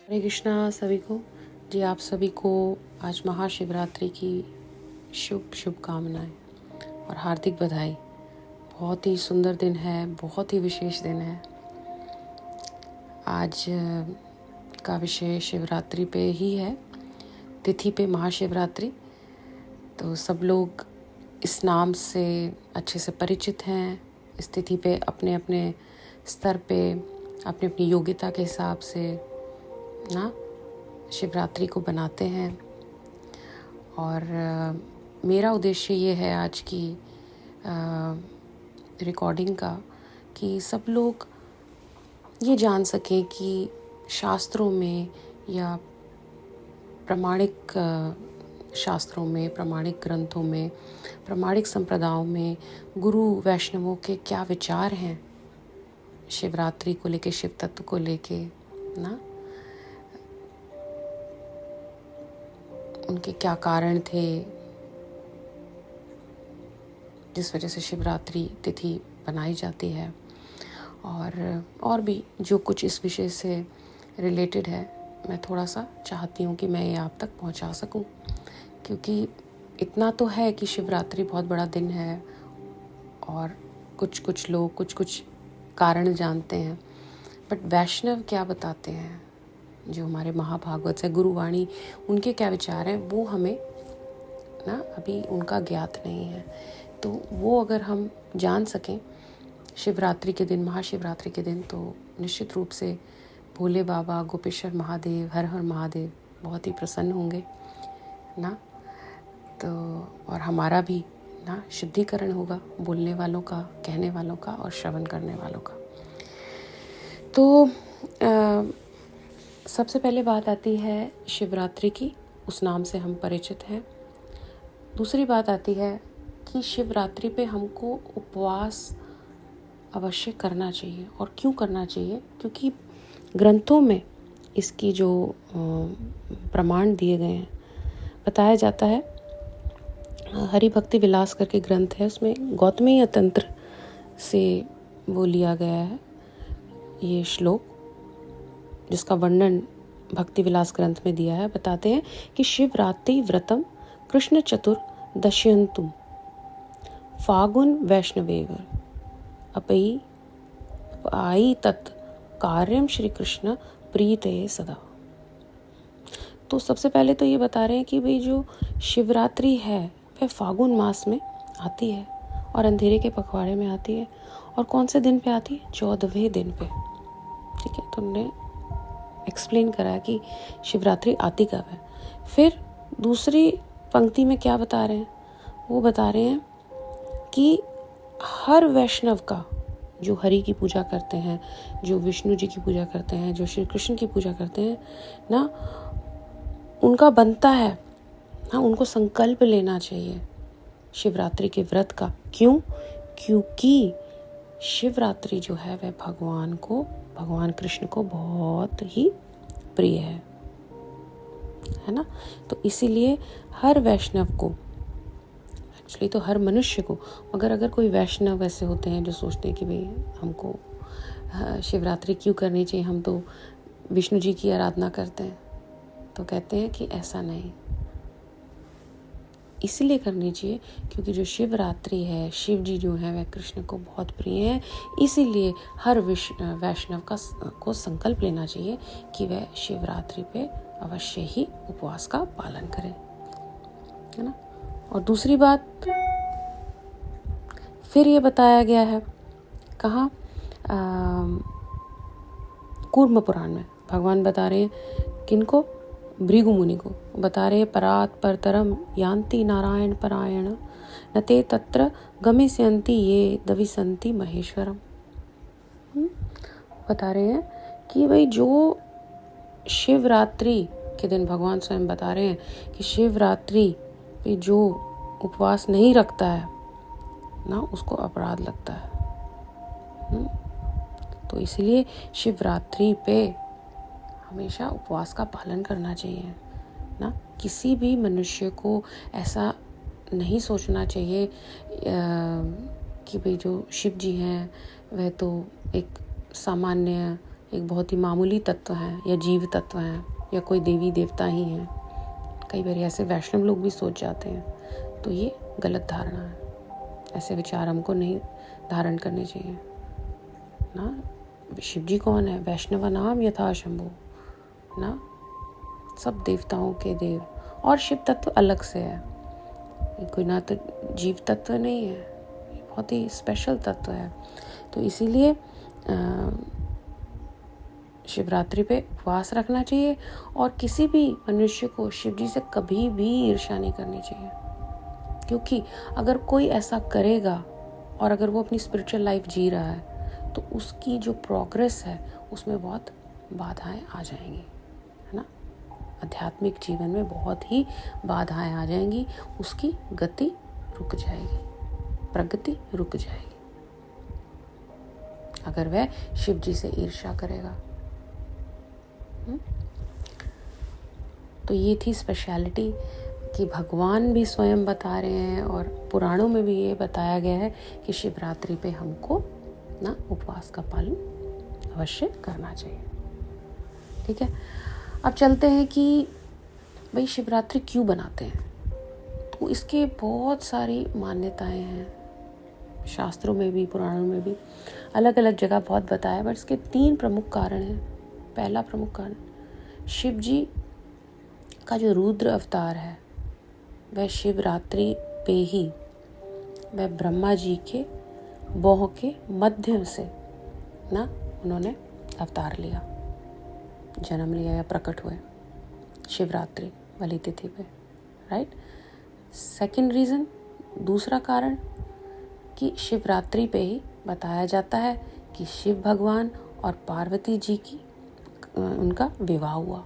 हरे कृष्णा सभी को। जी आप सभी को आज महाशिवरात्रि की शुभकामनाएं और हार्दिक बधाई। बहुत ही सुंदर दिन है, बहुत ही विशेष दिन है। आज का विषय शिवरात्रि पे ही है, तिथि पे महाशिवरात्रि। तो सब लोग इस नाम से अच्छे से परिचित हैं। इस तिथि पे अपने अपने स्तर पे अपनी अपनी योग्यता के हिसाब से ना शिवरात्रि को बनाते हैं। और मेरा उद्देश्य ये है आज की रिकॉर्डिंग का कि सब लोग ये जान सकें कि शास्त्रों में या प्रमाणिक शास्त्रों में, प्रमाणिक ग्रंथों में, प्रमाणिक संप्रदायों में गुरु वैष्णवों के क्या विचार हैं शिवरात्रि को लेके, शिव तत्व को लेके ना, उनके क्या कारण थे जिस वजह से शिवरात्रि तिथि बनाई जाती है, और भी जो कुछ इस विषय से रिलेटेड है, मैं थोड़ा सा चाहती हूँ कि मैं ये आप तक पहुँचा सकूँ। क्योंकि इतना तो है कि शिवरात्रि बहुत बड़ा दिन है और कुछ लोग कुछ कारण जानते हैं, बट वैष्णव क्या बताते हैं, जो हमारे महाभागवत से गुरुवाणी, उनके क्या विचार हैं वो हमें ना अभी उनका ज्ञात नहीं है। तो वो अगर हम जान सकें शिवरात्रि के दिन, महाशिवरात्रि के दिन, तो निश्चित रूप से भोले बाबा, गोपेश्वर महादेव, हर हर महादेव बहुत ही प्रसन्न होंगे ना। तो और हमारा भी ना शुद्धिकरण होगा, बोलने वालों का, कहने वालों का और श्रवण करने वालों का। तो सबसे पहले बात आती है शिवरात्रि की, उस नाम से हम परिचित हैं। दूसरी बात आती है कि शिवरात्रि पे हमको उपवास अवश्य करना चाहिए। और क्यों करना चाहिए? क्योंकि ग्रंथों में इसकी जो प्रमाण दिए गए हैं, बताया जाता है, हरि भक्ति विलास करके ग्रंथ है, उसमें गौतमीय तंत्र से वो लिया गया है ये श्लोक, जिसका वर्णन भक्ति विलास ग्रंथ में दिया है। बताते हैं कि शिवरात्रि व्रतम कृष्ण चतुर्दश्यंतुम फागुन वैष्णवेवर अपई आई तत् कार्यम श्री कृष्ण प्रीतये सदा। तो सबसे पहले तो ये बता रहे हैं कि भाई जो शिवरात्रि है वह फागुन मास में आती है और अंधेरे के पखवाड़े में आती है। और कौन से दिन पे आती है? 14वें दिन पे। ठीक है, तो उन्होंने एक्सप्लेन करा कि शिवरात्रि आती कब है। फिर दूसरी पंक्ति में क्या बता रहे हैं? वो बता रहे हैं कि हर वैष्णव का, जो हरि की पूजा करते हैं, जो विष्णु जी की पूजा करते हैं, जो श्री कृष्ण की पूजा करते हैं ना, उनका बनता है ना, उनको संकल्प लेना चाहिए शिवरात्रि के व्रत का। क्यों? क्योंकि शिवरात्रि जो है वह भगवान कृष्ण को बहुत ही प्रिय है ना। तो इसीलिए हर वैष्णव को, एक्चुअली तो हर मनुष्य को, मगर अगर कोई वैष्णव ऐसे होते हैं जो सोचते हैं कि भाई हमको शिवरात्रि क्यों करनी चाहिए, हम तो विष्णु जी की आराधना करते हैं, तो कहते हैं कि ऐसा नहीं, इसलिए करनी चाहिए क्योंकि जो शिवरात्रि है, शिव जी जो है वह कृष्ण को बहुत प्रिय है। इसीलिए हर वैष्णव को संकल्प लेना चाहिए कि वह शिवरात्रि पे अवश्य ही उपवास का पालन करें, है ना। और दूसरी बात फिर ये बताया गया है, कहाँ? कूर्म पुराण में भगवान बता रहे हैं किनको? भृगु मुनि को बता रहे हैं, परात परतरम यान्ति नारायण परायण न ते तत्र गमिष्यन्ति ये दविशन्ति महेश्वरम। बता रहे हैं कि भाई जो शिवरात्रि के दिन, भगवान स्वयं बता रहे हैं कि शिवरात्रि पे जो उपवास नहीं रखता है ना, उसको अपराध लगता है। तो इसलिए शिवरात्रि पे हमेशा उपवास का पालन करना चाहिए ना। किसी भी मनुष्य को ऐसा नहीं सोचना चाहिए कि भाई जो शिव जी हैं वह तो एक सामान्य एक बहुत ही मामूली तत्व हैं या जीव तत्व हैं या कोई देवी देवता ही हैं। कई बार ऐसे वैष्णव लोग भी सोच जाते हैं, तो ये गलत धारणा है। ऐसे विचार हमको नहीं धारण करने चाहिए ना। शिव जी कौन है? वैष्णव नाम यथा शंभु ना, सब देवताओं के देव। और शिव तत्व अलग से है, ये कोई ना तो जीव तत्व नहीं है, ये बहुत ही स्पेशल तत्व है। तो इसीलिए शिवरात्रि पे उपवास रखना चाहिए और किसी भी मनुष्य को शिव जी से कभी भी ईर्ष्या नहीं करनी चाहिए, क्योंकि अगर कोई ऐसा करेगा और अगर वो अपनी स्पिरिचुअल लाइफ जी रहा है तो उसकी जो प्रोग्रेस है उसमें बहुत बाधाएं आ जाएंगी, है ना। आध्यात्मिक जीवन में बहुत ही बाधाएं आ जाएंगी, उसकी गति रुक जाएगी, प्रगति रुक जाएगी अगर वह शिव जी से ईर्ष्या करेगा। तो ये थी स्पेशलिटी कि भगवान भी स्वयं बता रहे हैं और पुराणों में भी ये बताया गया है कि शिवरात्रि पे हमको ना उपवास का पालन अवश्य करना चाहिए। ठीक है, अब चलते हैं कि भाई शिवरात्रि क्यों बनाते हैं। तो इसके बहुत सारी मान्यताएं हैं, शास्त्रों में भी पुराणों में भी अलग अलग जगह बहुत बताया, बट इसके 3 प्रमुख कारण हैं। पहला प्रमुख कारण, शिव जी का जो रुद्र अवतार है वह शिवरात्रि पे ही वह ब्रह्मा जी के बौह के माध्यम से ना उन्होंने अवतार लिया, जन्म लिया या प्रकट हुए शिवरात्रि वाली तिथि पे, राइट। सेकंड रीज़न, दूसरा कारण कि शिवरात्रि पे ही बताया जाता है कि शिव भगवान और पार्वती जी की उनका विवाह हुआ,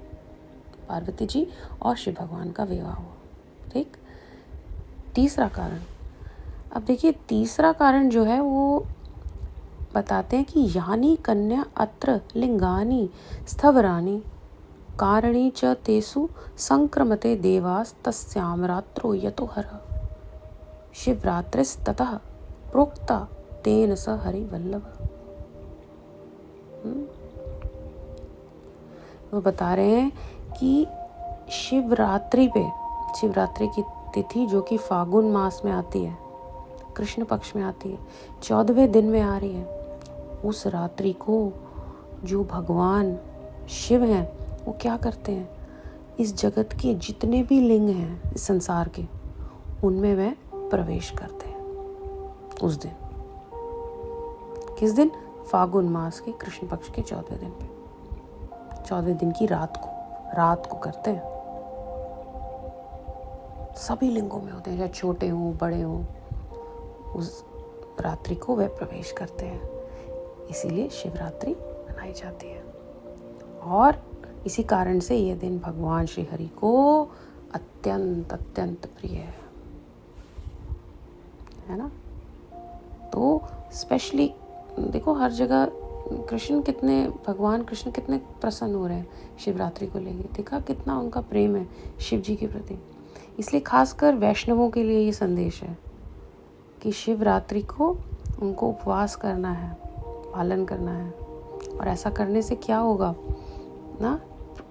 पार्वती जी और शिव भगवान का विवाह हुआ। ठीक। तीसरा कारण, अब देखिए तीसरा कारण जो है वो बताते हैं कि यानी कन्या अत्र लिंगानी स्थवरानी कारणी च तेसु संक्रमते देवास तस्याम रात्रो यतो हर शिवरात्रिस्ततः प्रोक्ता तेन स हरिवल्लभ। वो बता रहे हैं कि शिवरात्रि पे, शिवरात्रि की तिथि जो कि फागुन मास में आती है, कृष्ण पक्ष में आती है, 14वें दिन में आ रही है, उस रात्रि को जो भगवान शिव हैं वो क्या करते हैं, इस जगत के जितने भी लिंग हैं इस संसार के, उनमें वह प्रवेश करते हैं उस दिन। किस दिन? फागुन मास के कृष्ण पक्ष के 14वें दिन पे, 14वें दिन की रात को करते हैं। सभी लिंगों में होते हैं, चाहे छोटे हों बड़े हों, उस रात्रि को वह प्रवेश करते हैं, इसीलिए शिवरात्रि मनाई जाती है। और इसी कारण से यह दिन भगवान श्री हरि को अत्यंत अत्यंत प्रिय है ना। तो स्पेशली देखो हर जगह भगवान कृष्ण कितने प्रसन्न हो रहे हैं शिवरात्रि को लेके, देखा कितना उनका प्रेम है शिव जी के प्रति। इसलिए खासकर वैष्णवों के लिए ये संदेश है कि शिवरात्रि को उनको उपवास करना है, पालन करना है। और ऐसा करने से क्या होगा ना,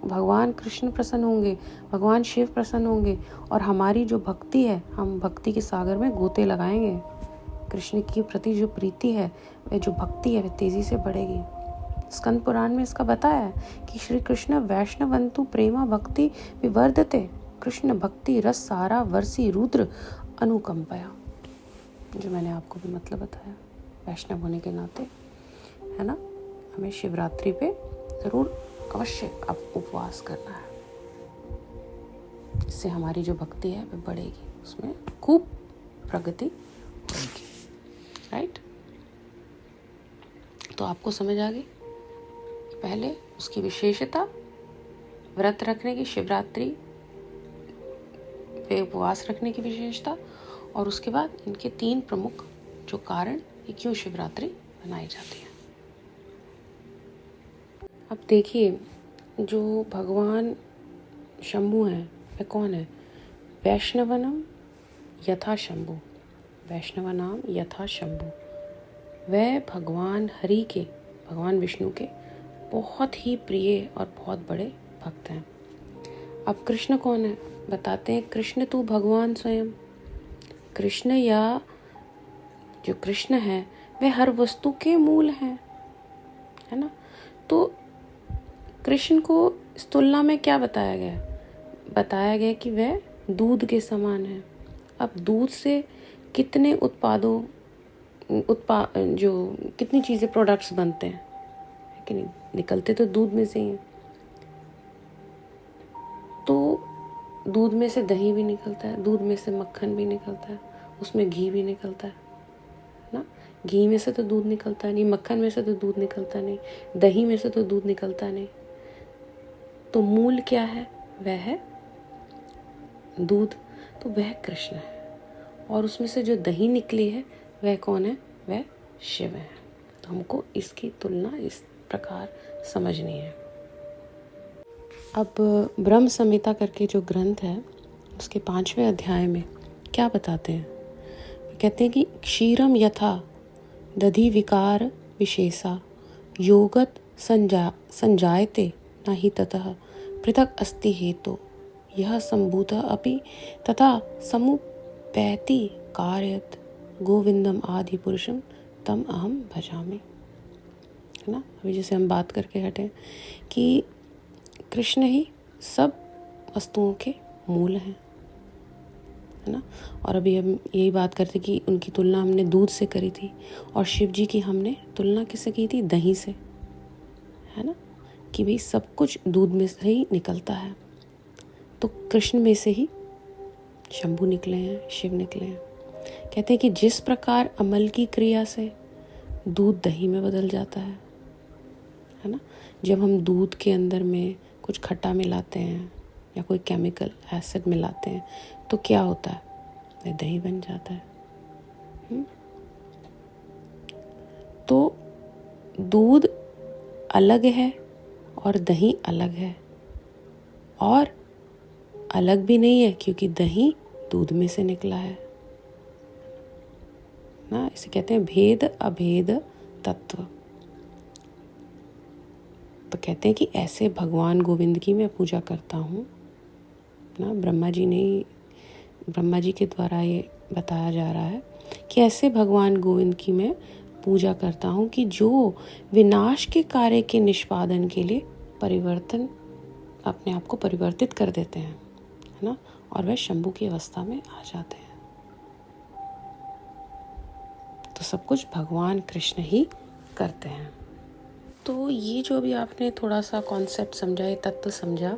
भगवान कृष्ण प्रसन्न होंगे, भगवान शिव प्रसन्न होंगे, और हमारी जो भक्ति है, हम भक्ति के सागर में गोते लगाएंगे। कृष्ण के प्रति जो प्रीति है, वह जो भक्ति है, वह तेजी से बढ़ेगी। स्कंद पुराण में इसका बताया है कि श्री कृष्ण वैष्णवंतु प्रेमा भक्ति विवर्धते कृष्ण भक्ति रस सारा वर्षी रुद्र अनुकंपया, जो मैंने आपको भी मतलब बताया वैष्णव होने के नाते, है ना। हमें शिवरात्रि पे ज़रूर अवश्य अब उपवास करना है, इससे हमारी जो भक्ति है वह बढ़ेगी, उसमें खूब प्रगति होगी, राइट। तो आपको समझ आ गई पहले उसकी विशेषता, व्रत रखने की, शिवरात्रि पे उपवास रखने की विशेषता, और उसके बाद इनके 3 प्रमुख जो कारण कि क्यों शिवरात्रि मनाई जाती है। अब देखिए जो भगवान शंभु हैं वह कौन है? वैष्णवनम यथा शंभु, वैष्णव नाम यथा शंभु, वह भगवान हरि के, भगवान विष्णु के बहुत ही प्रिय और बहुत बड़े भक्त हैं। अब कृष्ण कौन है? बताते हैं, कृष्ण तो भगवान स्वयं। कृष्ण या जो कृष्ण है वह हर वस्तु के मूल हैं, है ना। तो कृष्ण को इस तुलना में क्या बताया गया? बताया गया कि वह दूध के समान है। अब दूध से कितने जो कितनी चीज़ें प्रोडक्ट्स बनते हैं, है कि नहीं? निकलते तो दूध में से ही हैं। तो दूध में से दही भी निकलता है, दूध में से मक्खन भी निकलता है, उसमें घी भी निकलता है ना। घी में से तो दूध निकलता नहीं, मक्खन में से तो दूध निकलता नहीं, दही में से तो दूध निकलता नहीं। तो मूल क्या है? वह है दूध। तो वह कृष्ण है, और उसमें से जो दही निकली है वह कौन है? वह शिव है। तो हमको इसकी तुलना इस प्रकार समझनी है। अब ब्रह्म संहिता करके जो ग्रंथ है उसके 5वें अध्याय में क्या बताते हैं? कहते हैं कि क्षीरम यथा दधि विकार विशेषा योगत संजायते न हि ततः पृथक अस्ति हेतु यह संभूत अपि तथा समुपैति कार्यत गोविंदम आदि पुरुषम तम अहम भजामि, है ना। अभी जैसे हम बात करके हटे कि कृष्ण ही सब वस्तुओं के मूल हैं, है ना। और अभी हम यही बात करते कि उनकी तुलना हमने दूध से करी थी, और शिव जी की हमने तुलना किससे की थी? दही से, है ना। कि भाई सब कुछ दूध में से ही निकलता है। तो कृष्ण में से ही शंभु निकले हैं, शिव निकले हैं। कहते हैं कि जिस प्रकार अमल की क्रिया से दूध दही में बदल जाता है ना। जब हम दूध के अंदर में कुछ खट्टा मिलाते हैं या कोई केमिकल एसिड मिलाते हैं तो क्या होता है? वह दही बन जाता है। तो दूध अलग है और दही अलग है, और अलग भी नहीं है क्योंकि दही दूध में से निकला है ना। इसे कहते हैं भेद अभेद तत्व। तो कहते हैं कि ऐसे भगवान गोविंद की मैं पूजा करता हूँ ना। ब्रह्मा जी के द्वारा ये बताया जा रहा है कि ऐसे भगवान गोविंद की मैं पूजा करता हूँ कि जो विनाश के कार्य के निष्पादन के लिए अपने आप को परिवर्तित कर देते हैं, है ना। और वह शंभु की अवस्था में आ जाते हैं। तो सब कुछ भगवान कृष्ण ही करते हैं। तो ये जो अभी आपने थोड़ा सा कॉन्सेप्ट समझा, ये तत्व समझा,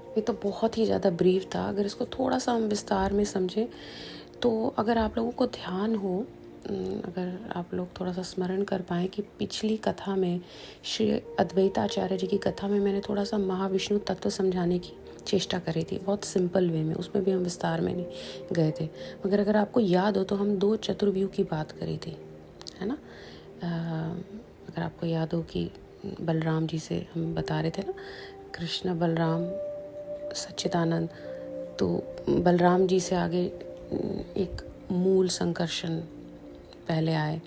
ये तो बहुत ही ज़्यादा ब्रीफ था। अगर इसको थोड़ा सा हम विस्तार में समझें तो अगर आप लोगों को ध्यान हो, अगर आप लोग थोड़ा सा स्मरण कर पाएँ कि पिछली कथा में श्री अद्वैताचार्य जी की कथा में मैंने थोड़ा सा महाविष्णु तत्व समझाने की चेष्टा करी थी, बहुत सिंपल वे में। उसमें भी हम विस्तार में नहीं गए थे, मगर अगर आपको याद हो तो हम 2 चतुर्व्यूह की बात करी थी, है ना। अगर आपको याद हो कि बलराम जी से हम बता रहे थे ना, कृष्ण बलराम सच्चिदानंद, तो बलराम जी से आगे एक मूल संकर्षण पहले आए।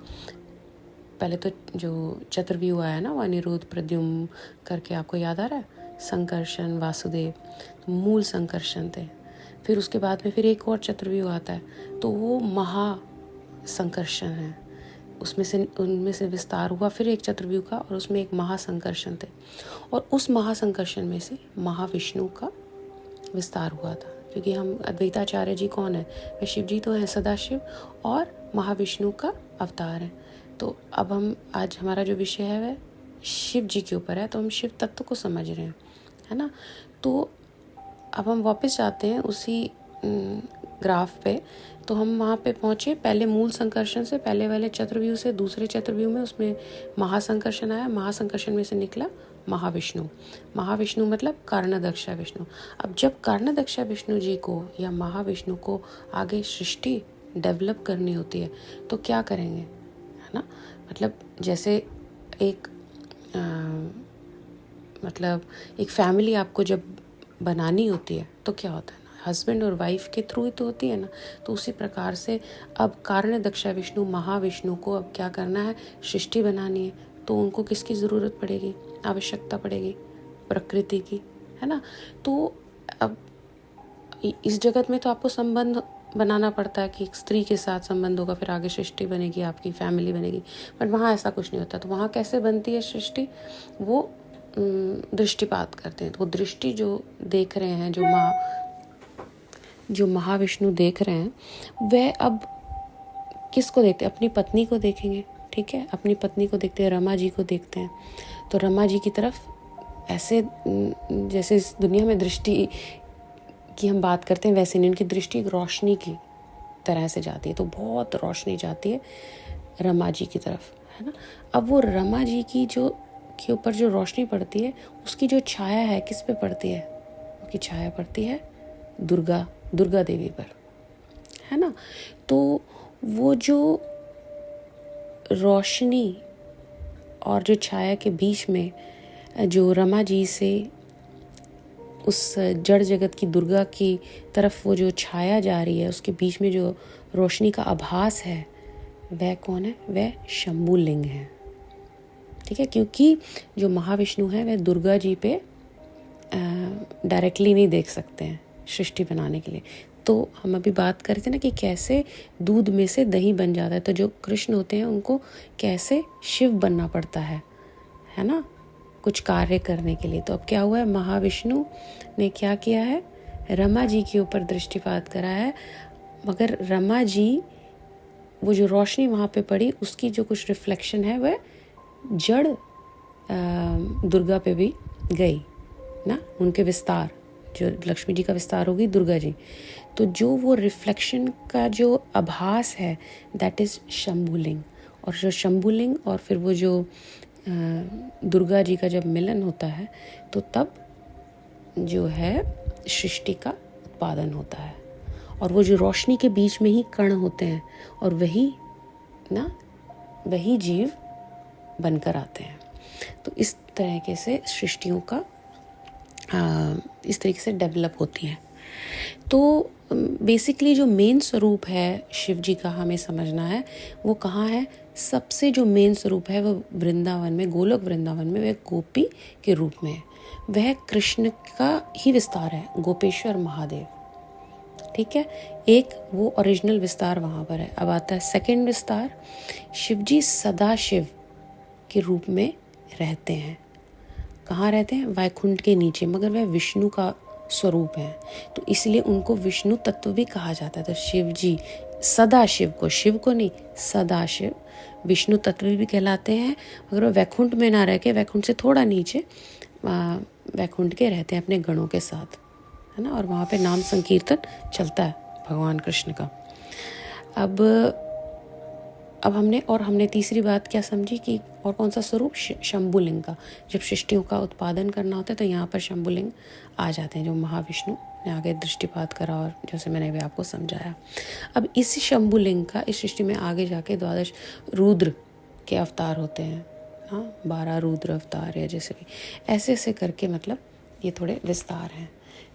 पहले तो जो चतुर्व्यूह आया ना, वो अनिरुद्ध प्रद्युम्न करके, आपको याद आ रहा है? संकर्षण वासुदेव, तो मूल संकर्षण थे। फिर उसके बाद में फिर एक और चतुर्व्यूह आता है, तो वो महा संकर्षण है। उनमें से विस्तार हुआ फिर एक चतुर्व्यूह का, और उसमें एक महासंकर्षण थे, और उस महासंकर्षण में से महाविष्णु का विस्तार हुआ था। क्योंकि हम अद्वैताचार्य जी कौन है? वे शिव जी तो हैं, सदाशिव, और महाविष्णु का अवतार है। तो अब हम आज हमारा जो विषय है वह शिव जी के ऊपर है, तो हम शिव तत्व को समझ रहे हैं, है ना। तो अब हम वापस जाते हैं उसी ग्राफ पे। तो हम वहाँ पे पहुँचे पहले मूल संकर्षण से, पहले वाले चतुर्व्यूह से दूसरे चतुर्व्यूह में, उसमें महासंकर्षण आया। महासंकर्षण में से निकला महाविष्णु। महाविष्णु मतलब कर्णदक्षा विष्णु। अब जब कर्णदक्षा विष्णु जी को या महाविष्णु को आगे सृष्टि डेवलप करनी होती है तो क्या करेंगे, है ना। मतलब जैसे एक फैमिली आपको जब बनानी होती है तो क्या होता है ना, हस्बैंड और वाइफ के थ्रू ही तो होती है ना। तो उसी प्रकार से अब कर्णदक्षा विष्णु महाविष्णु को अब क्या करना है? सृष्टि बनानी है। तो उनको किसकी ज़रूरत पड़ेगी, आवश्यकता पड़ेगी, प्रकृति की, है ना। तो अब इस जगत में तो आपको संबंध बनाना पड़ता है कि एक स्त्री के साथ संबंध होगा, फिर आगे सृष्टि बनेगी, आपकी फैमिली बनेगी। बट वहाँ ऐसा कुछ नहीं होता। तो वहाँ कैसे बनती है सृष्टि, वो दृष्टिपात करते हैं। तो वो दृष्टि जो देख रहे हैं, जो महाविष्णु देख रहे हैं, वह अब किसको देखते हैं, अपनी पत्नी को देखेंगे, ठीक है। अपनी पत्नी को देखते हैं, रमा जी को देखते हैं। तो रमा जी की तरफ ऐसे जैसे इस दुनिया में दृष्टि की हम बात करते हैं, वैसे नहीं, उनकी दृष्टि एक रोशनी की तरह से जाती है। तो बहुत रोशनी जाती है रमा जी की तरफ, है ना। अब वो रमा जी की के ऊपर जो रोशनी पड़ती है, उसकी जो छाया है किस पे पड़ती है, उसकी छाया पड़ती है दुर्गा देवी पर, है ना। तो वो जो रोशनी और जो छाया के बीच में जो रमा जी से उस जड़ जगत की दुर्गा की तरफ वो जो छाया जा रही है, उसके बीच में जो रोशनी का आभास है, वह कौन है, वह शंभुलिंग है, ठीक है। क्योंकि जो महाविष्णु है वह दुर्गा जी पे डायरेक्टली नहीं देख सकते हैं सृष्टि बनाने के लिए। तो हम अभी बात कर रहे थे ना कि कैसे दूध में से दही बन जाता है। तो जो कृष्ण होते हैं उनको कैसे शिव बनना पड़ता है ना, कुछ कार्य करने के लिए। तो अब क्या हुआ है, महाविष्णु ने क्या किया है, रमा जी के ऊपर दृष्टिपात करा है। मगर रमा जी, वो जो रोशनी वहाँ पे पड़ी, उसकी जो कुछ रिफ्लेक्शन है वह जड़ दुर्गा पे भी गई ना, उनके विस्तार, जो लक्ष्मी जी का विस्तार होगी दुर्गा जी। तो जो वो रिफ्लेक्शन का जो आभास है, दैट इज़ शंभुलिंग। और जो शंभुलिंग और फिर वो जो दुर्गा जी का जब मिलन होता है, तो तब जो है सृष्टि का उत्पादन होता है। और वो जो रोशनी के बीच में ही कण होते हैं, और वही जीव बनकर आते हैं। तो इस तरीके से सृष्टियों का इस तरीके से डेवलप होती हैं। तो बेसिकली जो मेन स्वरूप है शिव जी का, हमें समझना है वो कहाँ है। सबसे जो मेन स्वरूप है वो वृंदावन में, गोलोक वृंदावन में, वह गोपी के रूप में है। वह कृष्ण का ही विस्तार है, गोपेश्वर महादेव, ठीक है। एक वो ओरिजिनल विस्तार वहाँ पर है। अब आता है सेकंड विस्तार, शिव जी सदाशिव के रूप में रहते हैं। कहाँ रहते हैं, वैकुंठ के नीचे, मगर वह विष्णु का स्वरूप है, तो इसलिए उनको विष्णु तत्व भी कहा जाता है। तो शिव जी सदाशिव को, शिव को नहीं, सदाशिव विष्णु तत्व भी कहलाते हैं। मगर वो वैकुंठ में ना रह के, वैकुंठ से थोड़ा नीचे वैकुंठ के रहते हैं अपने गणों के साथ, है ना। और वहाँ पे नाम संकीर्तन चलता है भगवान कृष्ण का। अब हमने तीसरी बात क्या समझी कि और कौन सा स्वरूप, शंभुलिंग का। जब सृष्टियों का उत्पादन करना होता है तो यहाँ पर शंभुलिंग आ जाते हैं, जो महाविष्णु ने आगे दृष्टिपात करा और जैसे मैंने भी आपको समझाया। अब इस शंभुलिंग का इस सृष्टि में आगे जाके 12 रुद्र के अवतार होते हैं, हाँ, 12 रुद्र अवतार, या जैसे भी ऐसे ऐसे करके, मतलब ये थोड़े विस्तार हैं।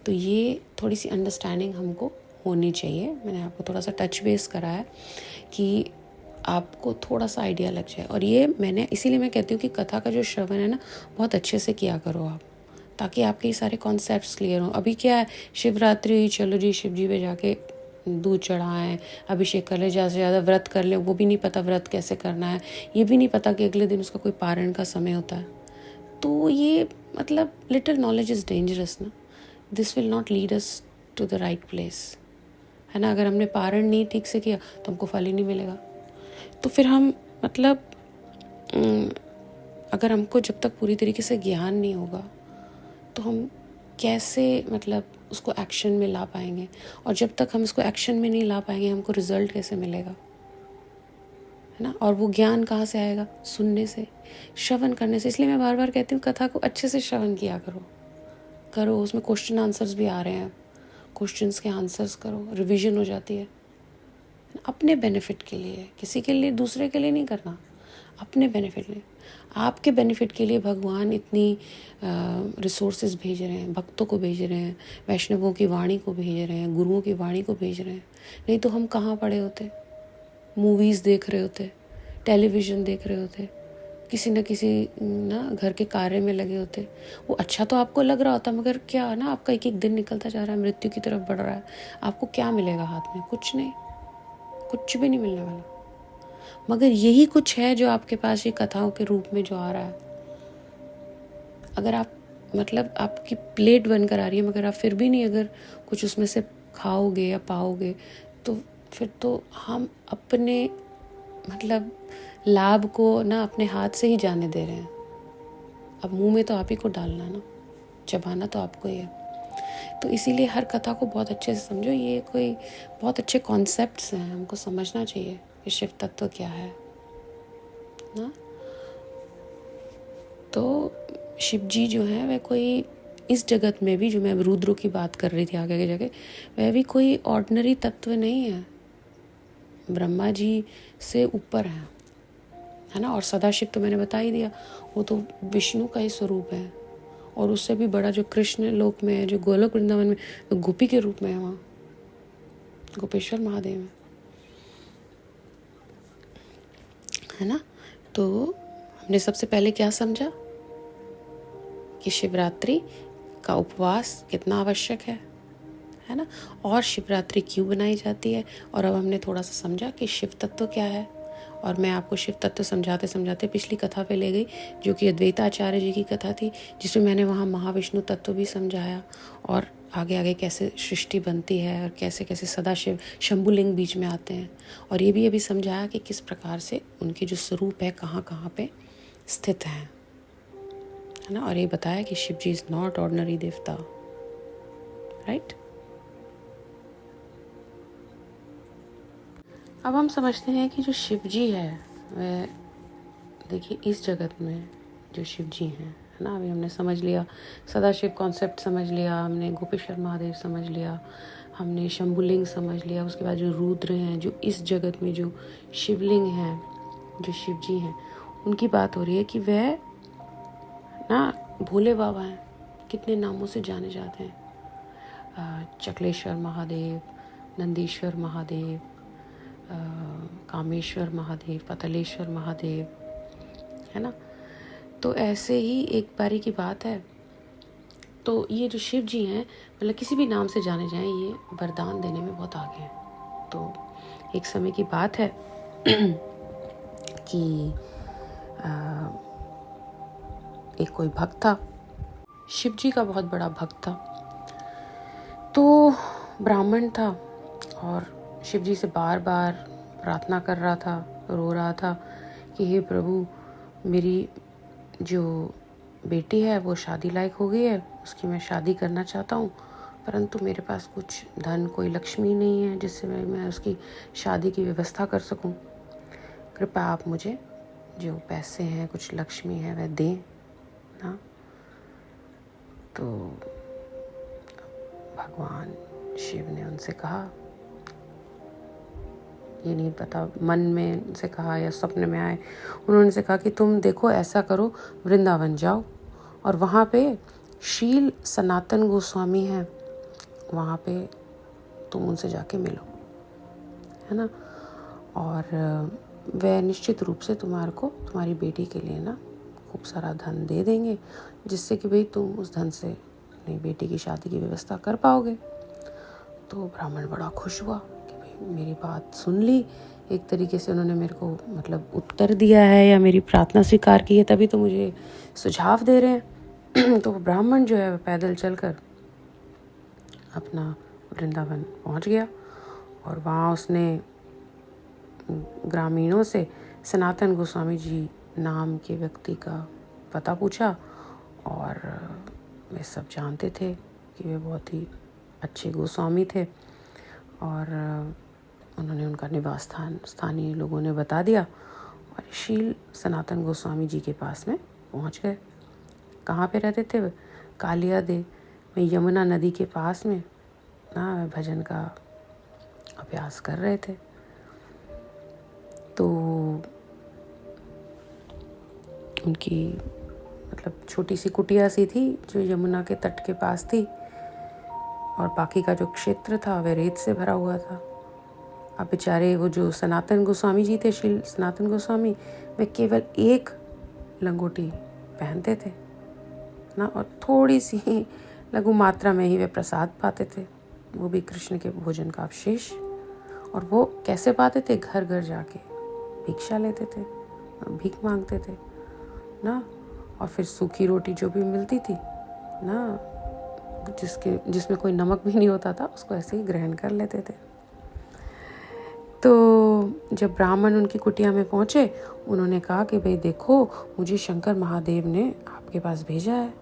तो ये थोड़ी सी अंडरस्टैंडिंग हमको होनी चाहिए। मैंने आपको थोड़ा सा टच बेस करा है कि आपको थोड़ा सा आइडिया लग जाए। और ये मैंने इसीलिए मैं कहती हूँ कि कथा का जो श्रवण है ना, बहुत अच्छे से किया करो आप, ताकि आपके ये सारे कॉन्सेप्ट्स क्लियर हों। अभी क्या है, शिवरात्रि, चलो जी शिव जी पे जाके दूध चढ़ाएं, अभिषेक कर ले, ज़्यादा से ज़्यादा व्रत कर ले, वो भी नहीं पता व्रत कैसे करना है, ये भी नहीं पता कि अगले दिन उसका कोई पारण का समय होता है। तो ये मतलब लिटिल नॉलेज इज़ डेंजरस ना, this will not lead us to the right place, है ना। अगर हमने पारण नहीं ठीक से किया तो हमको फल ही नहीं मिलेगा। तो फिर हम मतलब अगर हमको जब तक पूरी तरीके से ज्ञान नहीं होगा तो हम कैसे मतलब उसको एक्शन में ला पाएंगे, और जब तक हम इसको एक्शन में नहीं ला पाएंगे हमको रिजल्ट कैसे मिलेगा, है ना। और वो ज्ञान कहाँ से आएगा, सुनने से, श्रवण करने से। इसलिए मैं बार बार कहती हूँ कथा को अच्छे से श्रवण किया करो। उसमें क्वेश्चन आंसर्स भी आ रहे हैं, क्वेश्चंस के आंसर्स करो, रिवीजन हो जाती है। अपने बेनिफिट के लिए, किसी के लिए, दूसरे के लिए नहीं करना, अपने बेनिफिट लिए। आपके बेनिफिट के लिए भगवान इतनी रिसोर्सेज भेज रहे हैं, भक्तों को भेज रहे हैं, वैष्णवों की वाणी को भेज रहे हैं, गुरुओं की वाणी को भेज रहे हैं। नहीं तो हम कहाँ पड़े होते, मूवीज़ देख रहे होते, टेलीविज़न देख रहे होते, किसी न किसी ना घर के कार्य में लगे होते। वो अच्छा तो आपको लग रहा होता, मगर क्या ना आपका एक एक दिन निकलता जा रहा है, मृत्यु की तरफ बढ़ रहा है, आपको क्या मिलेगा हाथ में? कुछ नहीं, कुछ भी नहीं मिलने वाला। मगर यही कुछ है जो आपके पास ये कथाओं के रूप में जो आ रहा है। अगर आप मतलब आपकी प्लेट बनकर आ रही है, मगर आप फिर भी नहीं अगर कुछ उसमें से खाओगे या पाओगे, तो फिर तो हम अपने मतलब लाभ को ना अपने हाथ से ही जाने दे रहे हैं। अब मुंह में तो आप ही को डालना ना, चबाना तो आपको ही है। तो इसीलिए हर कथा को बहुत अच्छे से समझो। ये कोई बहुत अच्छे कॉन्सेप्ट्स हैं, हमको समझना चाहिए कि शिव तत्व क्या है ना। तो शिव जी जो है वह कोई इस जगत में भी, जो मैं रुद्रों की बात कर रही थी आगे आगे जाके, वह भी कोई ऑर्डिनरी तत्व नहीं है, ब्रह्मा जी से ऊपर है ना। और सदाशिव तो मैंने बता ही दिया, वो तो विष्णु का ही स्वरूप है। और उससे भी बड़ा जो कृष्ण लोक में है, जो गोलोक वृंदावन में, तो गोपी के रूप में है, वहाँ गोपेश्वर महादेव है ना। तो हमने सबसे पहले क्या समझा कि शिवरात्रि का उपवास कितना आवश्यक है ना, और शिवरात्रि क्यों बनाई जाती है। और अब हमने थोड़ा सा समझा कि शिव तत्व क्या है। और मैं आपको शिव तत्व समझाते समझाते पिछली कथा पे ले गई, जो कि अद्वैताचार्य जी की कथा थी, जिसमें मैंने वहाँ महाविष्णु तत्व भी समझाया, और आगे आगे कैसे सृष्टि बनती है और कैसे कैसे सदाशिव शंभुलिंग बीच में आते हैं। और ये भी अभी समझाया कि किस प्रकार से उनके जो स्वरूप है कहाँ कहाँ पे स्थित है ना। और ये बताया कि शिव जी इज़ नॉट ऑर्डिनरी देवता, राइट। अब हम समझते हैं कि जो शिव जी है वह, देखिए इस जगत में जो शिव जी हैं है ना, अभी हमने समझ लिया सदाशिव कॉन्सेप्ट समझ लिया, हमने गोपेश्वर महादेव समझ लिया, हमने शंभुलिंग समझ लिया। उसके बाद जो रुद्र हैं, जो इस जगत में जो शिवलिंग हैं, जो शिव जी हैं, उनकी बात हो रही है कि वह ना भोले बाबा हैं, कितने नामों से जाने जाते हैं। चकलेश्वर महादेव, नंदीश्वर महादेव, कामेश्वर महादेव, पतलेश्वर महादेव, है ना। तो ऐसे ही एक बारी की बात है, तो ये जो शिव जी हैं, मतलब किसी भी नाम से जाने जाएं, ये वरदान देने में बहुत आगे हैं। तो एक समय की बात है कि एक कोई भक्त था, शिव जी का बहुत बड़ा भक्त था। तो ब्राह्मण था और शिव जी से बार बार प्रार्थना कर रहा था, रो रहा था कि हे प्रभु, मेरी जो बेटी है वो शादी लायक हो गई है, उसकी मैं शादी करना चाहता हूँ, परंतु मेरे पास कुछ धन, कोई लक्ष्मी नहीं है जिससे मैं उसकी शादी की व्यवस्था कर सकूँ। कृपया आप मुझे जो पैसे हैं, कुछ लक्ष्मी है, वह दें ना। तो भगवान शिव ने उनसे कहा, ये नहीं पता मन में उनसे कहा या सपने में आए, उन्होंने से कहा कि तुम देखो, ऐसा करो, वृंदावन जाओ और वहाँ पे शील सनातन गोस्वामी हैं, वहाँ पे तुम उनसे जाके मिलो, है ना। और वह निश्चित रूप से तुम्हारे को तुम्हारी बेटी के लिए ना खूब सारा धन दे देंगे, जिससे कि भाई तुम उस धन से अपनी बेटी की शादी की व्यवस्था कर पाओगे। तो ब्राह्मण बड़ा खुश हुआ कि भाई मेरी बात सुन ली, एक तरीके से उन्होंने मेरे को मतलब उत्तर दिया है या मेरी प्रार्थना स्वीकार की है, तभी तो मुझे सुझाव दे रहे हैं। तो ब्राह्मण जो है पैदल चलकर अपना वृंदावन पहुंच गया और वहाँ उसने ग्रामीणों से सनातन गोस्वामी जी नाम के व्यक्ति का पता पूछा, और वे सब जानते थे कि वे बहुत ही अच्छे गोस्वामी थे, और उन्होंने उनका निवास स्थान स्थानीय लोगों ने बता दिया, और शील सनातन गोस्वामी जी के पास में पहुंच गए। कहाँ पे रहते थे वे? कालिया दे में, यमुना नदी के पास में ना भजन का अभ्यास कर रहे थे। तो उनकी मतलब छोटी सी कुटिया सी थी जो यमुना के तट के पास थी, और बाकी का जो क्षेत्र था वह रेत से भरा हुआ था। अब बेचारे वो जो सनातन गोस्वामी जी थे, शील सनातन गोस्वामी, वे केवल एक लंगोटी पहनते थे ना, और थोड़ी सी लघु मात्रा में ही वे प्रसाद पाते थे, वो भी कृष्ण के भोजन का अवशेष। और वो कैसे पाते थे? घर घर जाके भिक्षा लेते थे, भीख मांगते थे ना, और फिर सूखी रोटी जो भी मिलती थी ना, जिसमें कोई नमक भी नहीं होता था, उसको ऐसे ही ग्रहण कर लेते थे। तो जब ब्राह्मण उनकी कुटिया में पहुंचे, उन्होंने कहा कि भाई देखो, मुझे शंकर महादेव ने आपके पास भेजा है।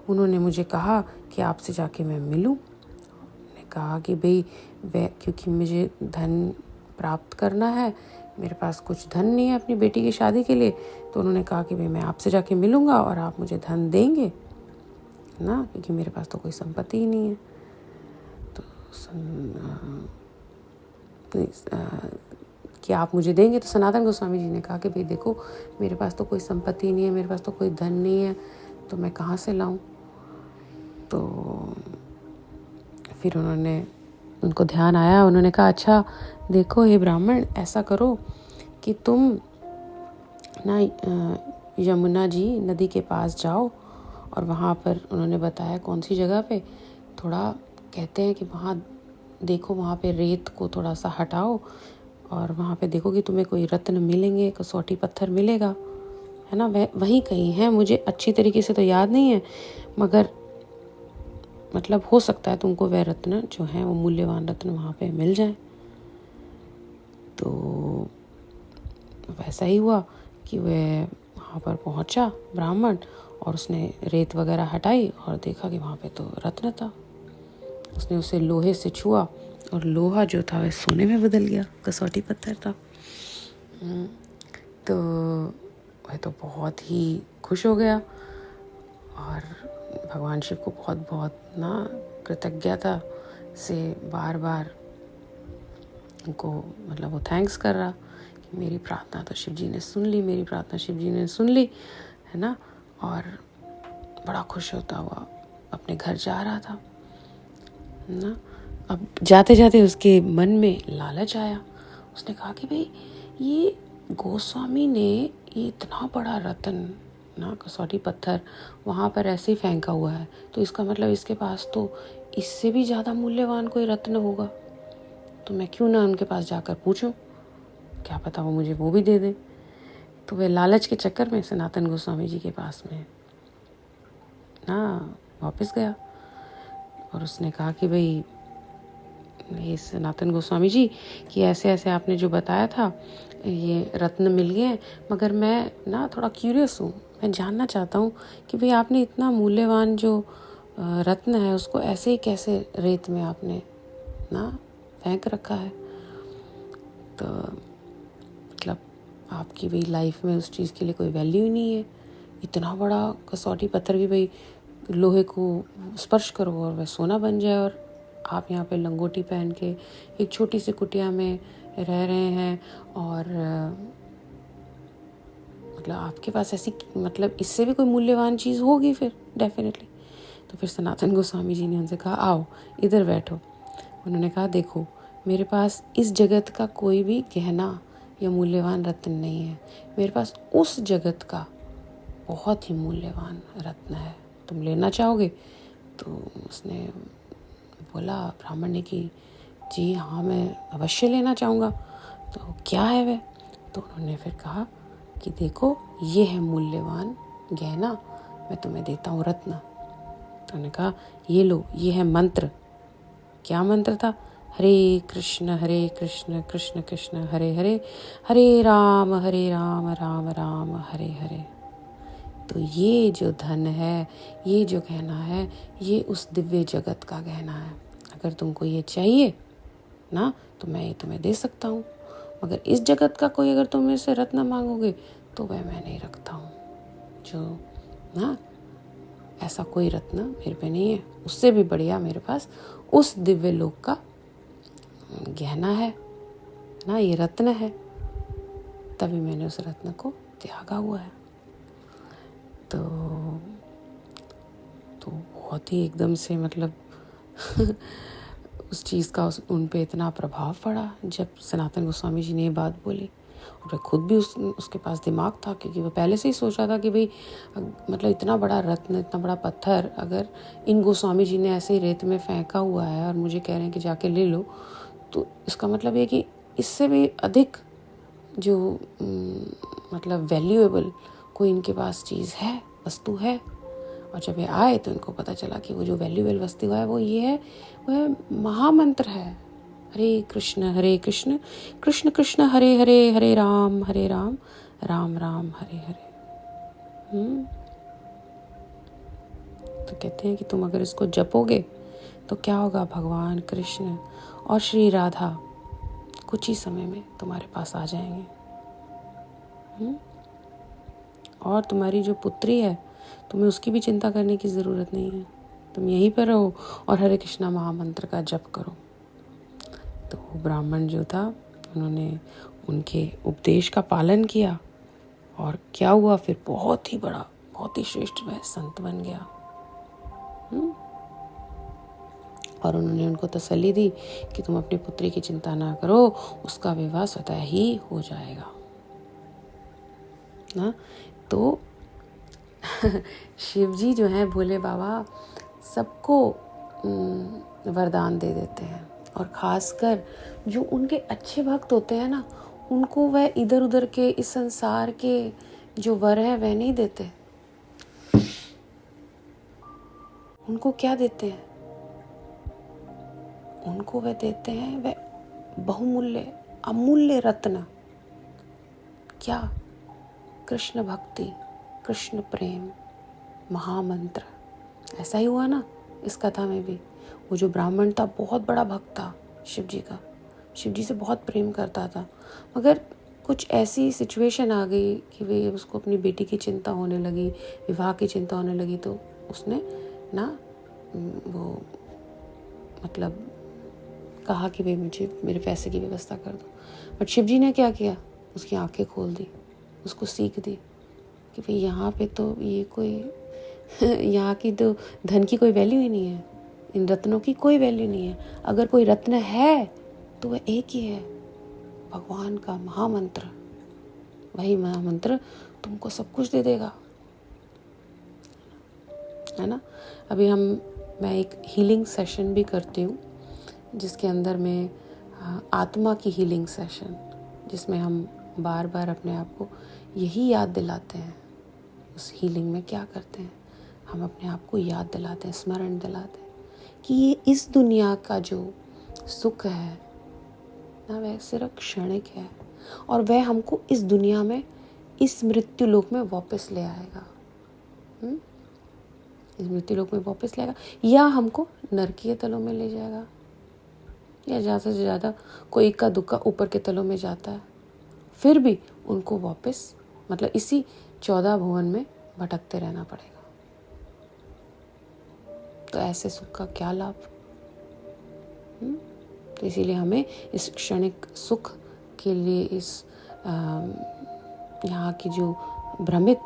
उन्होंने मुझे कहा कि आपसे जाके मैं मिलूं। उन्होंने कहा कि भाई क्योंकि मुझे धन प्राप्त करना है, मेरे पास कुछ धन नहीं है अपनी बेटी की शादी के लिए, तो उन्होंने कहा कि भाई मैं आपसे जाके मिलूंगा और आप मुझे धन देंगे ना, क्योंकि मेरे पास तो कोई संपत्ति ही नहीं है। तो कि आप मुझे देंगे। तो सनातन गोस्वामी जी ने कहा कि भाई देखो, मेरे पास तो कोई संपत्ति नहीं है, मेरे पास तो कोई धन नहीं है, तो मैं कहाँ से लाऊं। तो फिर उनको ध्यान आया, उन्होंने कहा अच्छा देखो हे ब्राह्मण, ऐसा करो कि तुम ना यमुना जी नदी के पास जाओ, और वहाँ पर उन्होंने बताया कौन सी जगह पे, थोड़ा कहते हैं कि वहाँ देखो, वहाँ पे रेत को थोड़ा सा हटाओ और वहाँ पे देखो कि तुम्हें कोई रत्न मिलेंगे, कसौटी पत्थर मिलेगा, है ना। वह वहीं कहीं है, मुझे अच्छी तरीके से तो याद नहीं है, मगर मतलब हो सकता है तुमको वह रत्न जो है, वो मूल्यवान रत्न वहाँ पे मिल जाए। तो वैसा ही हुआ कि वह वहाँ पर पहुँचा ब्राह्मण, और उसने रेत वगैरह हटाई और देखा कि वहाँ पे तो रत्न था। उसने उसे लोहे से छुआ और लोहा जो था वह सोने में बदल गया, कसौटी पत्थर था। तो वह तो बहुत ही खुश हो गया और भगवान शिव को बहुत बहुत ना कृतज्ञता से बार बार उनको मतलब वो थैंक्स कर रहा कि मेरी प्रार्थना तो शिव जी ने सुन ली, मेरी प्रार्थना शिव जी ने सुन ली, है ना। और बड़ा खुश होता हुआ अपने घर जा रहा था ना। अब जाते जाते उसके मन में लालच आया। उसने कहा कि भाई ये गोस्वामी ने ये इतना बड़ा रतन ना, कसौटी पत्थर वहाँ पर ऐसे ही फेंका हुआ है, तो इसका मतलब इसके पास तो इससे भी ज़्यादा मूल्यवान कोई रत्न होगा। तो मैं क्यों ना उनके पास जाकर पूछूं, क्या पता वो मुझे वो भी दे दें। तो वह लालच के चक्कर में सनातन गोस्वामी जी के पास में ना वापस गया और उसने कहा कि भाई ये सनातन गोस्वामी जी कि ऐसे ऐसे आपने जो बताया था, ये रत्न मिल गए, मगर मैं ना थोड़ा क्यूरियस हूँ, मैं जानना चाहता हूँ कि भाई आपने इतना मूल्यवान जो रत्न है उसको ऐसे ही कैसे रेत में आपने ना फेंक रखा है। तो मतलब आपकी भाई लाइफ में उस चीज़ के लिए कोई वैल्यू ही नहीं है। इतना बड़ा कसौटी पत्थर भी भाई लोहे को स्पर्श करो और वह सोना बन जाए, और आप यहाँ पे लंगोटी पहन के एक छोटी सी कुटिया में रह रहे हैं, और मतलब आपके पास ऐसी मतलब इससे भी कोई मूल्यवान चीज़ होगी फिर डेफिनेटली। तो फिर सनातन गोस्वामी जी ने उनसे कहा आओ इधर बैठो। उन्होंने कहा देखो, मेरे पास इस जगत का कोई भी गहना या मूल्यवान रत्न नहीं है, मेरे पास उस जगत का बहुत ही मूल्यवान रत्न है, तुम लेना चाहोगे? तो उसने बोला, ब्राह्मण ने कि जी हाँ मैं अवश्य लेना चाहूँगा। तो क्या है वह? तो उन्होंने फिर कहा कि देखो ये है मूल्यवान गहना, मैं तुम्हें देता हूँ रत्न। तो उन्होंने कहा ये लो, ये है मंत्र। क्या मंत्र था? हरे कृष्ण कृष्ण कृष्ण हरे हरे, हरे राम राम राम हरे हरे। तो ये जो धन है, ये जो गहना है, ये उस दिव्य जगत का गहना है। अगर तुमको ये चाहिए ना तो मैं ये तुम्हें दे सकता हूँ, मगर इस जगत का कोई अगर तुम मेरे से रत्न मांगोगे तो वह मैं नहीं रखता हूँ। जो ना ऐसा कोई रत्न मेरे पे नहीं है, उससे भी बढ़िया मेरे पास उस दिव्य लोक का गहना है ना, ये रत्न है, तभी मैंने उस रत्न को त्यागा हुआ है। तो बहुत ही एकदम से मतलब उस चीज़ का उन पे इतना प्रभाव पड़ा जब सनातन गोस्वामी जी ने ये बात बोली। और वह खुद भी उसके पास दिमाग था, क्योंकि वह पहले से ही सोच रहा था कि भाई मतलब इतना बड़ा रत्न, इतना बड़ा पत्थर अगर इन गोस्वामी जी ने ऐसे ही रेत में फेंका हुआ है और मुझे कह रहे हैं कि जाके ले लो, तो इसका मतलब ये कि इससे भी अधिक जो मतलब वैल्यूएबल कोई इनके पास चीज़ है, वस्तु है। और जब ये आए तो इनको पता चला कि वो जो वैल्यूएबल वस्तु है वो ये है, वह महामंत्र है, हरे कृष्ण कृष्ण कृष्ण हरे हरे, हरे राम राम राम हरे हरे। तो कहते हैं कि तुम अगर इसको जपोगे तो क्या होगा, भगवान कृष्ण और श्री राधा कुछ ही समय में तुम्हारे पास आ जाएंगे। और तुम्हारी जो पुत्री है, तुम्हें उसकी भी चिंता करने की ज़रूरत नहीं है, तुम यहीं पर रहो और हरे कृष्णा महामंत्र का जप करो। तो ब्राह्मण जो था, उन्होंने उनके उपदेश का पालन किया और क्या हुआ फिर, बहुत ही बड़ा, बहुत ही श्रेष्ठ वह संत बन गया। और उन्होंने उनको तसल्ली दी कि तुम अपनी पुत्री की चिंता ना करो, उसका विवाह स्वतः ही हो जाएगा ना। तो शिव जी जो हैं, भोले बाबा सबको वरदान दे देते हैं, और ख़ासकर जो उनके अच्छे भक्त होते हैं ना, उनको वह इधर उधर के इस संसार के जो वर हैं वह नहीं देते। उनको क्या देते हैं, उनको वह देते हैं वह बहुमूल्य अमूल्य रत्न। क्या, कृष्ण भक्ति, कृष्ण प्रेम, महामंत्र। ऐसा ही हुआ ना इस कथा में भी। वो जो ब्राह्मण था बहुत बड़ा भक्त था शिव जी का, शिव जी से बहुत प्रेम करता था, मगर कुछ ऐसी सिचुएशन आ गई कि वे उसको अपनी बेटी की चिंता होने लगी, विवाह की चिंता होने लगी, तो उसने ना वो मतलब कहा कि भाई मुझे मेरे पैसे की व्यवस्था कर दो। बट शिव जी ने क्या किया, उसकी आंखें खोल दी, उसको सीख दी कि भाई यहाँ पे तो ये कोई यहाँ की तो धन की कोई वैल्यू ही नहीं है, इन रत्नों की कोई वैल्यू नहीं है। अगर कोई रत्न है तो वह एक ही है, भगवान का महामंत्र। वही महामंत्र तुमको सब कुछ दे देगा, है ना। अभी मैं एक हीलिंग सेशन भी करती हूँ, जिसके अंदर में आत्मा की हीलिंग सेशन, जिसमें हम बार बार अपने आप को यही याद दिलाते हैं। उस हीलिंग में क्या करते हैं, हम अपने आप को याद दिलाते हैं, स्मरण दिलाते हैं कि ये इस दुनिया का जो सुख है ना, वह सिर्फ क्षणिक है, और वह हमको इस दुनिया में, इस मृत्यु लोक में वापस ले आएगा। इस मृत्यु लोक में वापस लाएगा, या हमको नरकीय तलों में ले जाएगा, या ज़्यादा से ज़्यादा कोई इक्का दुक्का ऊपर के तलों में जाता है, फिर भी उनको वापस मतलब इसी 14 भुवन में भटकते रहना पड़ेगा। तो ऐसे सुख का क्या लाभ। तो इसीलिए हमें इस क्षणिक सुख के लिए, इस यहाँ की जो भ्रमित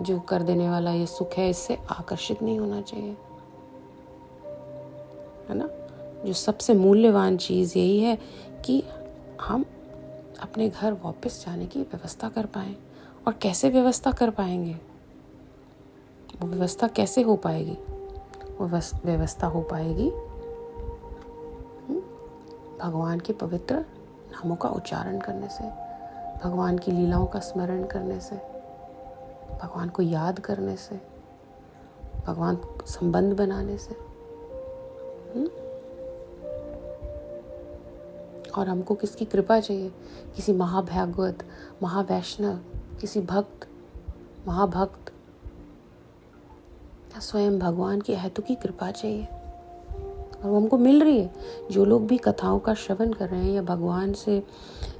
जो कर देने वाला ये सुख है, इससे आकर्षित नहीं होना चाहिए, है ना। जो सबसे मूल्यवान चीज़ यही है कि हम अपने घर वापस जाने की व्यवस्था कर पाएं। और कैसे व्यवस्था कर पाएंगे, वो व्यवस्था कैसे हो पाएगी, वो व्यवस्था हो पाएगी भगवान के पवित्र नामों का उच्चारण करने से, भगवान की लीलाओं का स्मरण करने से, भगवान को याद करने से, भगवान संबंध बनाने से। और हमको किसकी कृपा चाहिए, किसी महाभागवत, महावैष्णव, किसी भक्त, महाभक्त, स्वयं भगवान की हेतु की कृपा चाहिए, और वो हमको मिल रही है। जो लोग भी कथाओं का श्रवण कर रहे हैं या भगवान से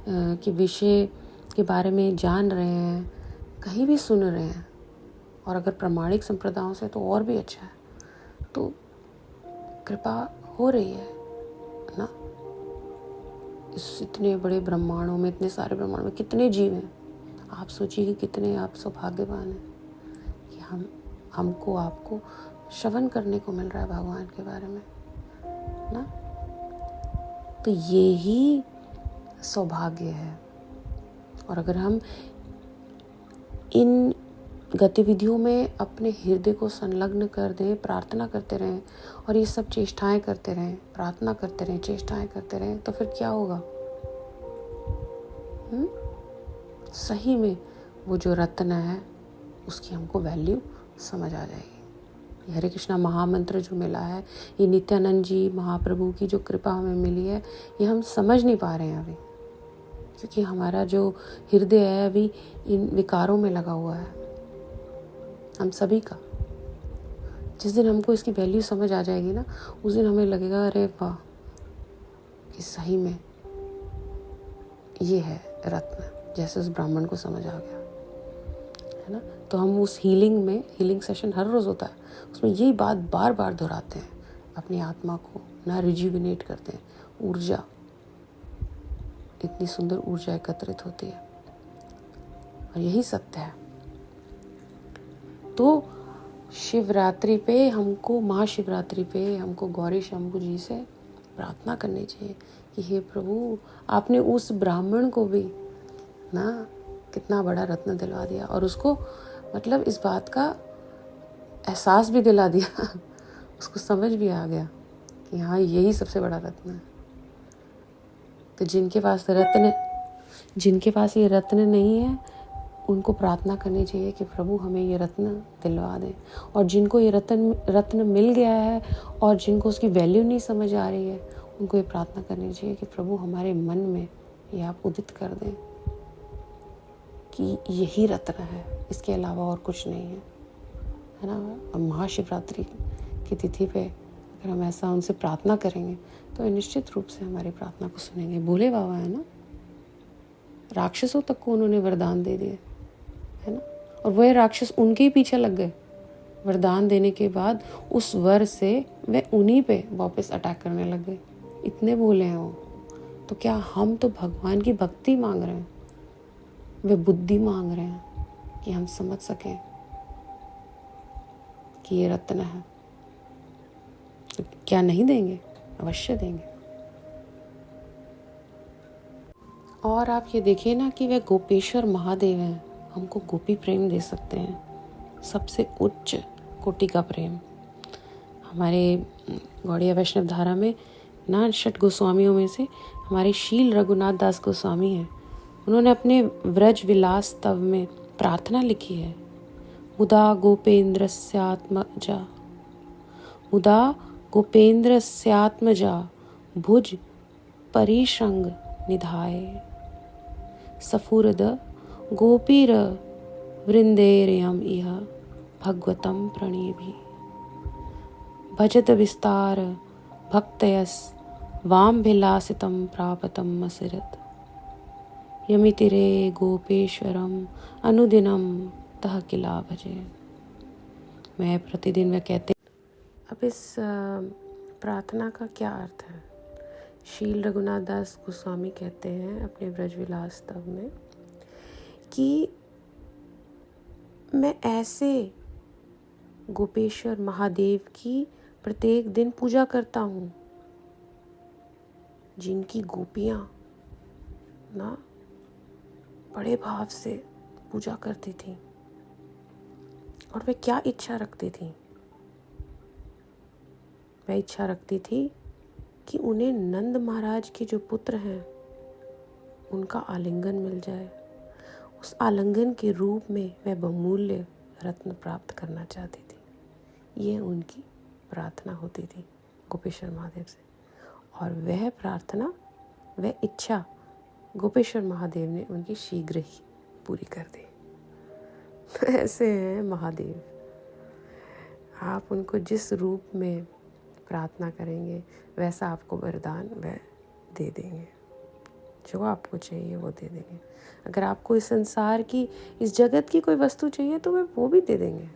के विषय के बारे में जान रहे हैं, कहीं भी सुन रहे हैं, और अगर प्रामाणिक संप्रदायों से तो और भी अच्छा है, तो कृपा हो रही है ना। इस इतने बड़े ब्रह्मांडों में, इतने सारे ब्रह्मांड में कितने जीव हैं, आप सोचिए कि कितने आप सौभाग्यवान हैं कि हमको आपको श्रवण करने को मिल रहा है भगवान के बारे में ना। तो ये ही सौभाग्य है, और अगर हम इन गतिविधियों में अपने हृदय को संलग्न कर दें, प्रार्थना करते रहें और ये सब चेष्टाएं करते रहें, प्रार्थना करते रहें, चेष्टाएं करते रहें, तो फिर क्या होगा? सही में वो जो रत्न है उसकी हमको वैल्यू समझ आ जाएगी। ये हरे कृष्णा महामंत्र जो मिला है, ये नित्यानंद जी महाप्रभु की जो कृपा हमें मिली है, ये हम समझ नहीं पा रहे हैं अभी, क्योंकि हमारा जो हृदय है अभी इन विकारों में लगा हुआ है, हम सभी का। जिस दिन हमको इसकी वैल्यू समझ आ जाएगी ना, उस दिन हमें लगेगा अरे वाह, कि सही में ये है रत्न, जैसे उस ब्राह्मण को समझ आ गया, है ना। तो हम उस हीलिंग सेशन हर रोज़ होता है, उसमें यही बात बार बार दोहराते हैं, अपनी आत्मा को ना रिजुविनेट करते हैं। ऊर्जा, इतनी सुंदर ऊर्जा एकत्रित होती है और यही सत्य है। तो शिवरात्रि पे हमको, महाशिवरात्रि पे हमको गौरी शंभू जी से प्रार्थना करनी चाहिए कि हे प्रभु, आपने उस ब्राह्मण को भी ना कितना बड़ा रत्न दिलवा दिया और उसको मतलब इस बात का एहसास भी दिला दिया उसको समझ भी आ गया कि हाँ, यही सबसे बड़ा रत्न है। तो जिनके पास ये रत्न नहीं है, उनको प्रार्थना करनी चाहिए कि प्रभु हमें ये रत्न दिलवा दें। और जिनको ये रत्न मिल गया है और जिनको उसकी वैल्यू नहीं समझ आ रही है, उनको ये प्रार्थना करनी चाहिए कि प्रभु हमारे मन में ये आप उदित कर दें कि यही रत्न है, इसके अलावा और कुछ नहीं है ना। अब महाशिवरात्रि की तिथि पे अगर हम ऐसा उनसे प्रार्थना करेंगे तो निश्चित रूप से हमारी प्रार्थना को सुनेंगे। भोले बाबा है ना, राक्षसों तक को उन्होंने वरदान दे दिए, है ना। और वह राक्षस उनके ही पीछे लग गए वरदान देने के बाद। उस वर से वे उन्हीं पे वापस अटैक करने लग गए, इतने भोले हैं वो। तो क्या हम तो भगवान की भक्ति मांग रहे हैं, वे बुद्धि मांग रहे हैं कि हम समझ सकें कि ये रत्न है। तो क्या नहीं देंगे? अवश्य देंगे। और आप ये देखिए ना कि वे गोपेश्वर महादेव हैं, हमको गोपी प्रेम दे सकते हैं, सबसे उच्च कोटि का प्रेम। हमारे गौड़िया वैष्णव धारा में ना षट गोस्वामियों में से हमारे शील रघुनाथ दास गोस्वामी हैं। उन्होंने अपने व्रज विलास तव में प्रार्थना लिखी है, मुदा गोपेन्द्रस्यात्मजा भुज परिशंग निधाय सफुरद गोपीर वृंदेर्यम इह भगवतं प्रणीभि भजत विस्तार भक्तयस वाम विलासितं प्रापतं मसिरत यमितिरे गोपेश्वरम अनुदिनम तह किला भजे। मैं प्रतिदिन वे कहते। अब इस प्रार्थना का क्या अर्थ है? शील रघुनाथ दास गोस्वामी कहते हैं अपने ब्रजविलास तव में कि मैं ऐसे गोपेश्वर महादेव की प्रत्येक दिन पूजा करता हूँ जिनकी गोपियाँ ना बड़े भाव से पूजा करती थी। और वे क्या इच्छा रखती थी? वह इच्छा रखती थी कि उन्हें नंद महाराज के जो पुत्र हैं उनका आलिंगन मिल जाए। उस आलिंगन के रूप में वह बहुमूल्य रत्न प्राप्त करना चाहती थी। ये उनकी प्रार्थना होती थी गोपेश्वर महादेव से। और वह प्रार्थना, वह इच्छा गोपेश्वर महादेव ने उनकी शीघ्र ही पूरी कर दी। ऐसे हैं महादेव। आप उनको जिस रूप में प्रार्थना करेंगे वैसा आपको वरदान वह दे देंगे, जो आपको चाहिए वो दे देंगे। अगर आपको इस संसार की, इस जगत की कोई वस्तु चाहिए तो वे वो भी दे देंगे।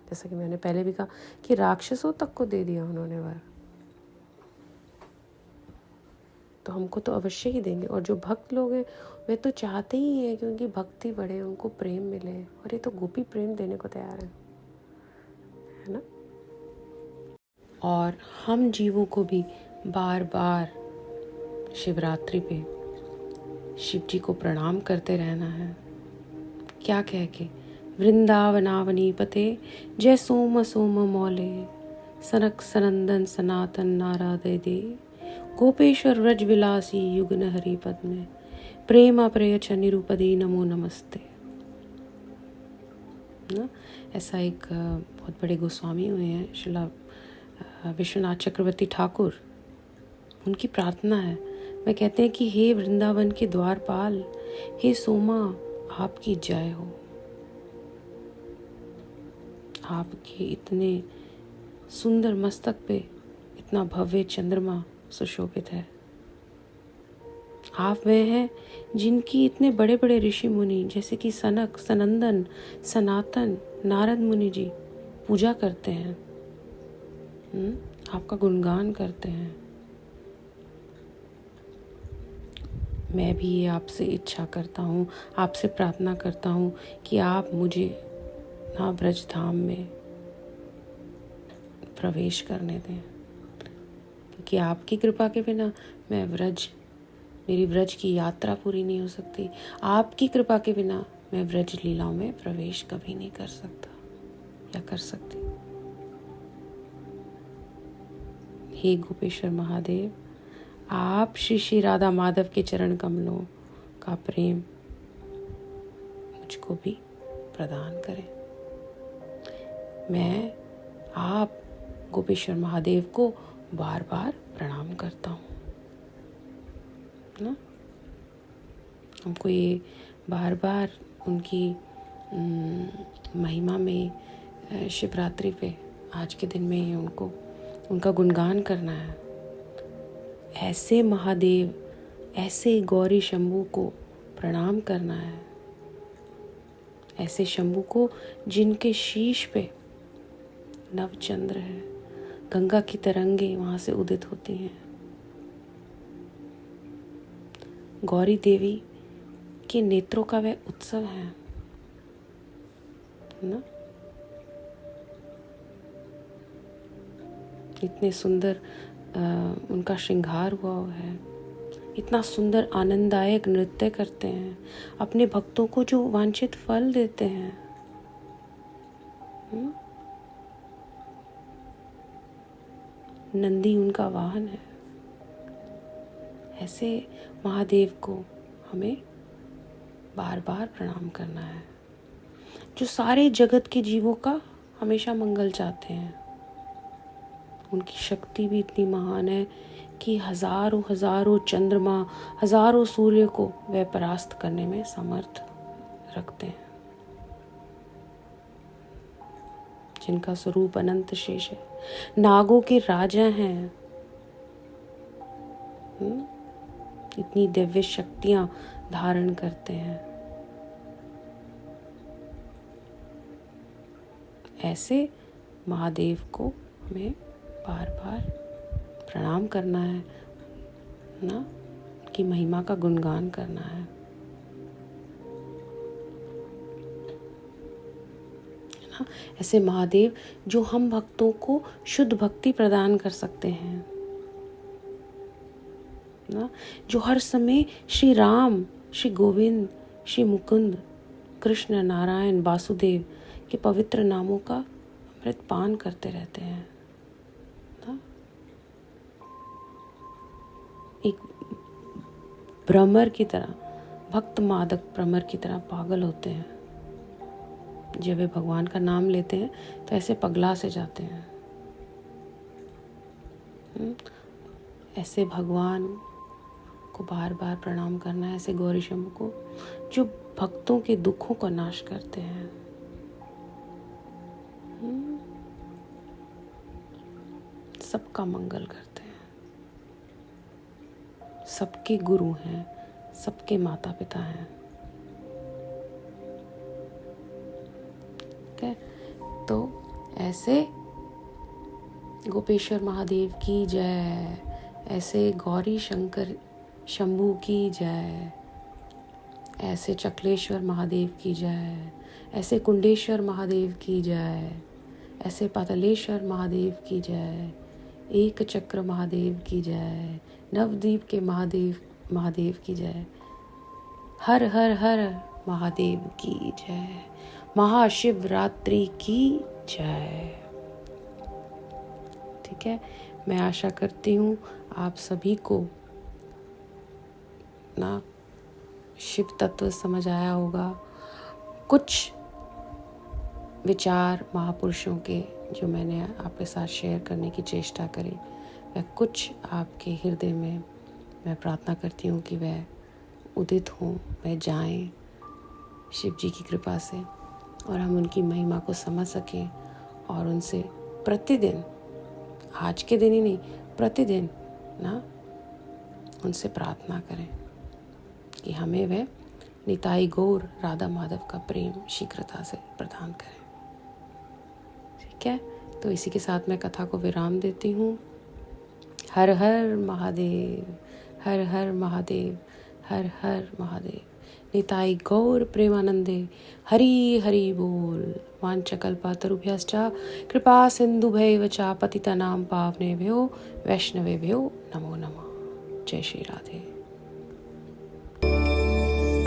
जैसा कि मैंने पहले भी कहा कि राक्षसों तक को दे दिया उन्होंने वर, तो हमको तो अवश्य ही देंगे। और जो भक्त लोग हैं वे तो चाहते ही हैं कि उनकी भक्ति बढ़े, उनको प्रेम मिले, और ये तो गोपी प्रेम देने को तैयार है ना। और हम जीवों को भी बार बार शिवरात्रि पे शिव जी को प्रणाम करते रहना है। क्या कह के, वृंदावनावनी पते जय सोम सोम मौले, सनक सनंदन सनातन नारादय दे, गोपेश्वर व्रज विलासी युगन हरि पद में, प्रेम प्रयच निरुपदी नमो नमस्ते। ना, ऐसा एक बहुत बड़े गोस्वामी हुए हैं श्रीला विश्वनाथ चक्रवर्ती ठाकुर। उनकी प्रार्थना है, वे कहते हैं कि हे वृंदावन के द्वारपाल, हे सोमा, आपकी जय हो। आपके इतने सुंदर मस्तक पे इतना भव्य चंद्रमा सुशोभित है। आप वे हैं जिनकी इतने बड़े बड़े ऋषि मुनि जैसे कि सनक, सनंदन, सनातन, नारद मुनि जी पूजा करते हैं, आपका गुणगान करते हैं। मैं भी ये आपसे इच्छा करता हूँ, आपसे प्रार्थना करता हूँ कि आप मुझे ना ब्रज धाम में प्रवेश करने दें, क्योंकि आपकी कृपा के बिना मेरी ब्रज की यात्रा पूरी नहीं हो सकती। आपकी कृपा के बिना मैं ब्रज लीलाओं में प्रवेश कभी नहीं कर सकता या कर सकती। हे गोपेश्वर महादेव, आप श्री श्री राधा माधव के चरण कमलों का प्रेम मुझको भी प्रदान करें। मैं आप गोपेश्वर महादेव को बार बार प्रणाम करता हूँ ना। हमको ये बार बार उनकी महिमा में शिवरात्रि पे आज के दिन में ही उनका गुणगान करना है। ऐसे महादेव, ऐसे गौरी शंभू को प्रणाम करना है, ऐसे शंभू को जिनके शीश पे नवचंद्र है, गंगा की तरंगे वहाँ से उदित होती हैं। गौरी देवी के नेत्रों का वह उत्सव है ना। इतने सुंदर उनका श्रृंगार हुआ है, इतना सुंदर आनंददायक नृत्य करते हैं, अपने भक्तों को जो वांछित फल देते हैं। नंदी उनका वाहन है। ऐसे महादेव को हमें बार बार प्रणाम करना है, जो सारे जगत के जीवों का हमेशा मंगल चाहते हैं। उनकी शक्ति भी इतनी महान है कि हजारों हजारों चंद्रमा, हजारों सूर्य को वह परास्त करने में समर्थ रखते हैं, जिनका स्वरूप अनंत शेष है, नागों के राजा हैं। इतनी दिव्य शक्तियां धारण करते हैं। ऐसे महादेव को हमें बार बार प्रणाम करना है ना, उनकी महिमा का गुणगान करना है ना। ऐसे महादेव जो हम भक्तों को शुद्ध भक्ति प्रदान कर सकते हैं ना, जो हर समय श्री राम, श्री गोविंद, श्री मुकुंद, कृष्ण, नारायण, वासुदेव के पवित्र नामों का अमृत पान करते रहते हैं ना। एक भ्रमर की तरह, भक्त मादक भ्रमर की तरह पागल होते हैं। जब वे भगवान का नाम लेते हैं तो ऐसे पगला से जाते हैं। ऐसे भगवान को बार बार प्रणाम करना है, ऐसे गौरी शंभू को जो भक्तों के दुखों का नाश करते हैं। सबका मंगल करते हैं, सबके गुरु हैं, सबके माता पिता हैं। ठीक है, तो ऐसे गोपेश्वर महादेव की जय, ऐसे गौरी शंकर शंभू की जय, ऐसे चक्लेश्वर महादेव की जय, ऐसे कुंडेश्वर महादेव की जय, ऐसे पातालेश्वर महादेव की जय, एक चक्र महादेव की जय, नवद्वीप के महादेव की जय। हर हर हर महादेव की जय। महाशिवरात्रि की जय। ठीक है, मैं आशा करती हूँ आप सभी को ना शिव तत्व समझ आया होगा। कुछ विचार महापुरुषों के जो मैंने आपके साथ शेयर करने की चेष्टा करी, वह कुछ आपके हृदय में मैं प्रार्थना करती हूँ कि वह उदित हों, वह जाएं शिव जी की कृपा से, और हम उनकी महिमा को समझ सकें और उनसे प्रतिदिन, आज के दिन ही नहीं, प्रतिदिन ना उनसे प्रार्थना करें कि हमें वह निताई गौर राधा माधव का प्रेम शीघ्रता से प्रदान करें। ठीक है, तो इसी के साथ मैं कथा को विराम देती हूँ। हर हर महादेव, हर हर महादेव, हर हर महादेव। निताई गौर प्रेमानंदे, हरि हरि बोल। वाञ्छकल्पतरुभ्यश्च कृपा सिन्धुभ्यैव च पतितानां पावनेभ्यो वैष्णवेभ्यो नमो नमः। जय श्री राधे।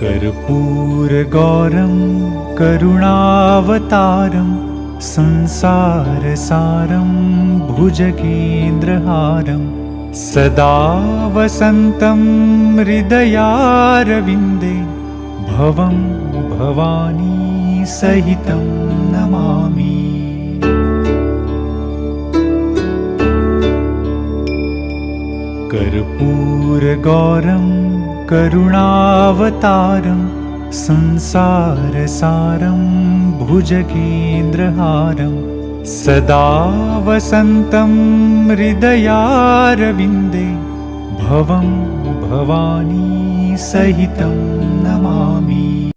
कर्पूरगौरं करुणावतारं संसारसारं भुजगेन्द्रहारं सदा वसन्तं हृदयारविन्दे भवं भवानी सहितं नमामि। कर्पूरगौरं करुणावतारं संसारसारं भुजगेन्द्रहारं सदा वसन्तं हृदयारविन्दे भवं भवानी सहितं नमामि।